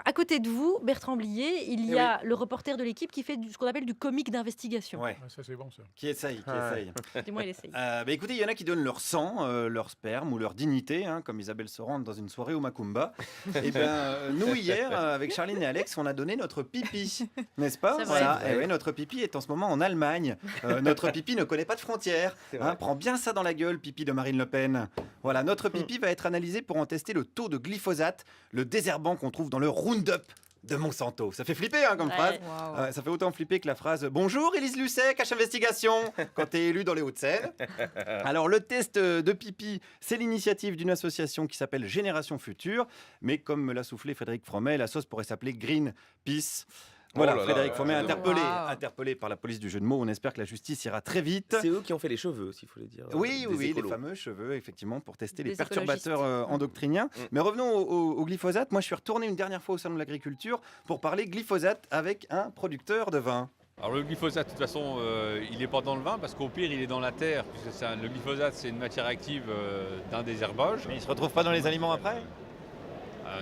À côté de vous, Bertrand Blier, il y Eh oui. a le reporter de l'équipe qui fait ce qu'on appelle du comique d'investigation. Ouais, Ah, ça, c'est bon, ça. qui essaye, qui Ah ouais. essaye. Du moins, il essaye. Écoutez, il y en a qui donnent leur sang, leur sperme ou leur dignité, hein, comme Isabelle Sorand dans une soirée au Macumba. Et ben, nous, hier, avec Charline et Alex, on a donné notre pipi, n'est-ce pas? C'est vrai. Voilà. C'est Et vrai. oui, notre pipi est en ce moment en Allemagne. Notre pipi ne connaît pas de frontières. C'est vrai. Prends bien ça dans la gueule, pipi de Marine Le Pen. Voilà, notre pipi va être analysé pour en tester le taux de glyphosate, le désherbant qu'on trouve dans le Roundup de Monsanto. Ça fait flipper hein, comme Ouais. phrase. Waouh. Ça fait autant flipper que la phrase Bonjour Élise Lucet, cache investigation quand t'es élu dans les Hauts-de-Seine. Alors le test de pipi, c'est l'initiative d'une association qui s'appelle Génération Future, mais comme me l'a soufflé Frédéric Fromet, la sauce pourrait s'appeler Greenpeace. Voilà, Oh là là, Frédéric Fromet c'est interpellé, Wow. interpellé par la police du jeu de mots. On espère que la justice ira très vite. C'est eux qui ont fait les cheveux aussi, il faut le dire. Oui, Des oui, les écolos. fameux cheveux, effectivement, pour tester les Des perturbateurs écologistes. endocriniens. Mm. Mais revenons au glyphosate. Moi, je suis retourné une dernière fois au salon de l'agriculture pour parler glyphosate avec un producteur de vin. Alors le glyphosate, de toute façon, il n'est pas dans le vin parce qu'au pire, il est dans la terre. Puisque le glyphosate, c'est une matière active d'un désherbage. Mais il se retrouve pas dans les aliments après?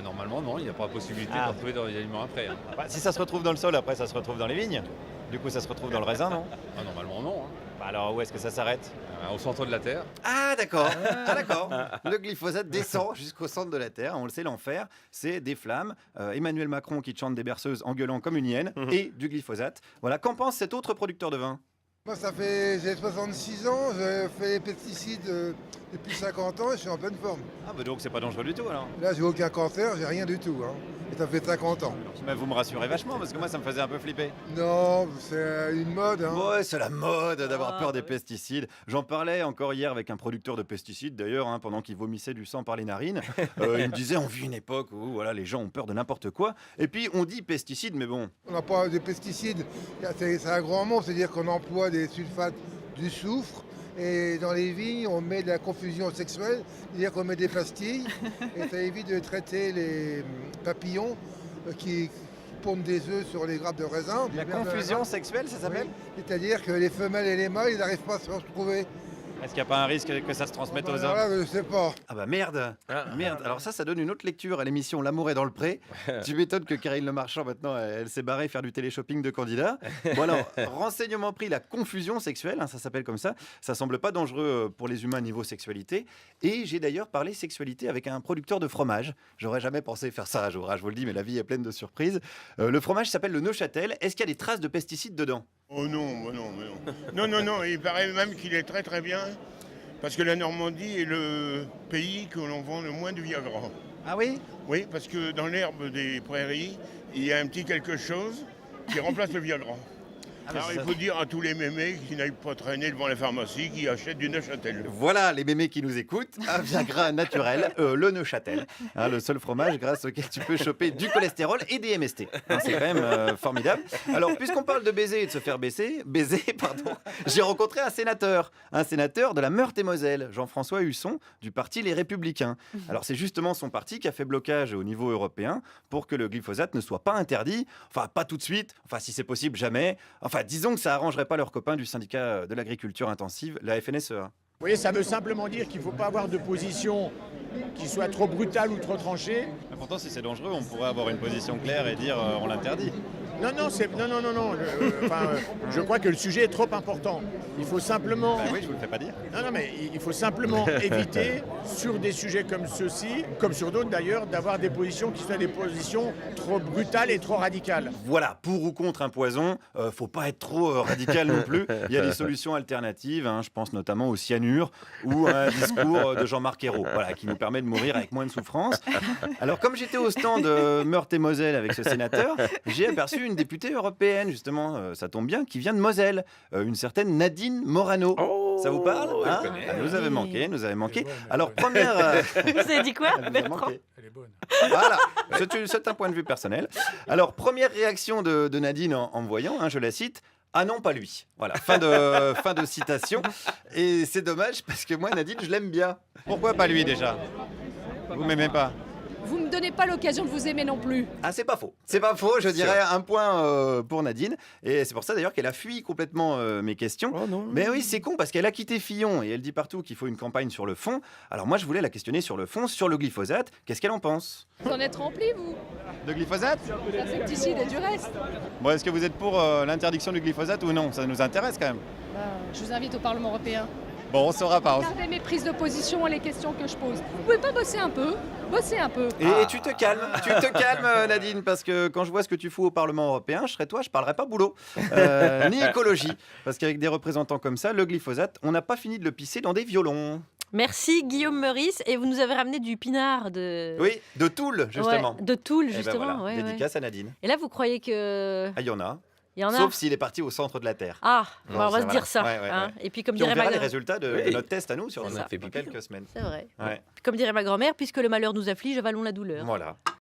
Normalement, non, il n'y a pas possibilité de Ah. le retrouver dans les aliments après. Hein. Bah, si ça se retrouve dans le sol, après ça se retrouve dans les vignes. Du coup, ça se retrouve dans le raisin, non? Normalement, non. Hein. Bah alors, où est-ce que ça s'arrête? Au centre de la terre. Ah, d'accord. Ah, d'accord. Le glyphosate descend jusqu'au centre de la Terre. On le sait, l'enfer, c'est des flammes. Emmanuel Macron qui chante des berceuses en gueulant comme une hyène et du glyphosate. Voilà. Qu'en pense cet autre producteur de vin? Moi, j'ai 66 ans, je fais les pesticides depuis 50 ans et je suis en pleine forme. Ah, bah donc c'est pas dangereux du tout alors. Là, j'ai aucun cancer, j'ai rien du tout. Hein. Et ça fait 50 ans. Mais vous me rassurez vachement parce que moi ça me faisait un peu flipper. Non, c'est une mode. Hein. Ouais, c'est la mode d'avoir Ah, peur bah des oui. pesticides. J'en parlais encore hier avec un producteur de pesticides d'ailleurs, hein, pendant qu'il vomissait du sang par les narines. Il me disait on vit une époque où voilà, les gens ont peur de n'importe quoi. Et puis on dit pesticides, mais bon. On n'a pas des pesticides, c'est un grand mot, c'est-à-dire qu'on emploie des sulfates, du soufre. Et dans les vignes, on met de la confusion sexuelle, c'est-à-dire qu'on met des pastilles et ça évite de traiter les papillons qui pondent des œufs sur les grappes de raisin. La confusion sexuelle, ça s'appelle? Oui, c'est-à-dire que les femelles et les mâles, ils n'arrivent pas à se retrouver. Est-ce qu'il n'y a pas un risque que ça se transmette aux Alors hommes? là, je sais pas. Ah bah merde, merde. Alors ça donne une autre lecture à l'émission L'amour est dans le pré. Tu m'étonnes que Karine Le Marchand, maintenant, elle s'est barrée faire du téléshopping de candidats. Bon alors, renseignement pris, la confusion sexuelle, hein, ça s'appelle comme ça. Ça semble pas dangereux pour les humains niveau sexualité. Et j'ai d'ailleurs parlé sexualité avec un producteur de fromage. J'aurais jamais pensé faire ça un jour, hein, je vous le dis, mais la vie est pleine de surprises. Le fromage s'appelle le Neuchâtel. Est-ce qu'il y a des traces de pesticides dedans? Oh non, bah non, bah non. Non, non, non, il paraît même qu'il est très très bien, parce que la Normandie est le pays que l'on vend le moins de Viagra. Ah oui? Oui, parce que dans l'herbe des prairies, il y a un petit quelque chose qui remplace le Viagra. Alors il faut dire à tous les mémés qui n'aillent pas traîner devant la pharmacie, qui achètent du Neuchâtel. Voilà les mémés qui nous écoutent, un Viagra naturel, le Neuchâtel, hein, le seul fromage grâce auquel tu peux choper du cholestérol et des MST. Hein, c'est quand même formidable. Alors puisqu'on parle de baiser et de se faire baiser, pardon, j'ai rencontré un sénateur de la Meurthe-et-Moselle, Jean-François Husson, du parti Les Républicains. Alors c'est justement son parti qui a fait blocage au niveau européen pour que le glyphosate ne soit pas interdit, enfin pas tout de suite, enfin si c'est possible jamais, enfin disons que ça arrangerait pas leurs copains du syndicat de l'agriculture intensive, la FNSEA. Vous voyez, ça veut simplement dire qu'il ne faut pas avoir de position qui soit trop brutale ou trop tranchée. Pourtant, si c'est dangereux, on pourrait avoir une position claire et dire on l'interdit. Non, non, non. Je crois que le sujet est trop important. Il faut simplement. Bah oui, je vous le fais pas dire. Non, non, mais il faut simplement éviter, sur des sujets comme ceux-ci, comme sur d'autres d'ailleurs, d'avoir des positions qui soient des positions trop brutales et trop radicales. Voilà, pour ou contre un poison, faut pas être trop radical non plus. Il y a des solutions alternatives, hein, je pense notamment au cyanure ou à un discours de Jean-Marc Ayrault, voilà, qui nous permet de mourir avec moins de souffrance. Alors, comme j'étais au stand de Meurthe-et-Moselle avec ce sénateur, j'ai aperçu une députée européenne, justement, ça tombe bien, qui vient de Moselle, une certaine Nadine Morano. Ça vous parle hein? Nous avait manqué, nous avait manqué. Elle est bonne, elle est Alors, bonne. première... Vous avez dit quoi, elle nous a Bertrand? manqué. Elle est bonne. Voilà, c'est un point de vue personnel. Alors, première réaction de Nadine en me voyant, hein, je la cite. Ah non, pas lui. Voilà, fin de citation. Et c'est dommage parce que moi, Nadine, je l'aime bien. Pourquoi pas lui déjà? Vous m'aimez pas? vous me donnez pas l'occasion de vous aimer non plus. Ah, c'est pas faux. C'est pas faux, je dirais un point pour Nadine. Et c'est pour ça d'ailleurs qu'elle a fui complètement mes questions. Oh non. Mais oui, c'est con parce qu'elle a quitté Fillon et elle dit partout qu'il faut une campagne sur le fond. Alors moi, je voulais la questionner sur le fond, sur le glyphosate. Qu'est-ce qu'elle en pense? Vous en êtes rempli, vous? De glyphosate? Insecticide et du reste. Bon, est-ce que vous êtes pour l'interdiction du glyphosate ou non? Ça nous intéresse quand même. Je vous invite au Parlement européen. Bon, on saura pas. Regardez mes prises de position et les questions que je pose. Vous pouvez pas bosser un peu? Bossez un peu. Et tu te calmes, Nadine, parce que quand je vois ce que tu fous au Parlement européen, je serais toi, je parlerais pas boulot, ni écologie. Parce qu'avec des représentants comme ça, le glyphosate, on n'a pas fini de le pisser dans des violons. Merci Guillaume Meurice. Et vous nous avez ramené du pinard de... Oui, de Toul, justement. Ouais, de Toul, Eh ben justement. voilà, ouais, ouais. dédicace à Nadine. Et là, vous croyez que... Ah, il y en a. Il y en a Sauf s'il est parti au centre de la Terre. Ah, Non, bah, on va ça, se dire ça. voilà. Ouais, hein. Et puis, comme Puis on dirait verra ma les résultats de Oui. notre test à nous sur C'est ça. dans quelques semaines. C'est vrai. Ouais. Comme dirait ma grand-mère, puisque le malheur nous afflige, avalons la douleur. Voilà.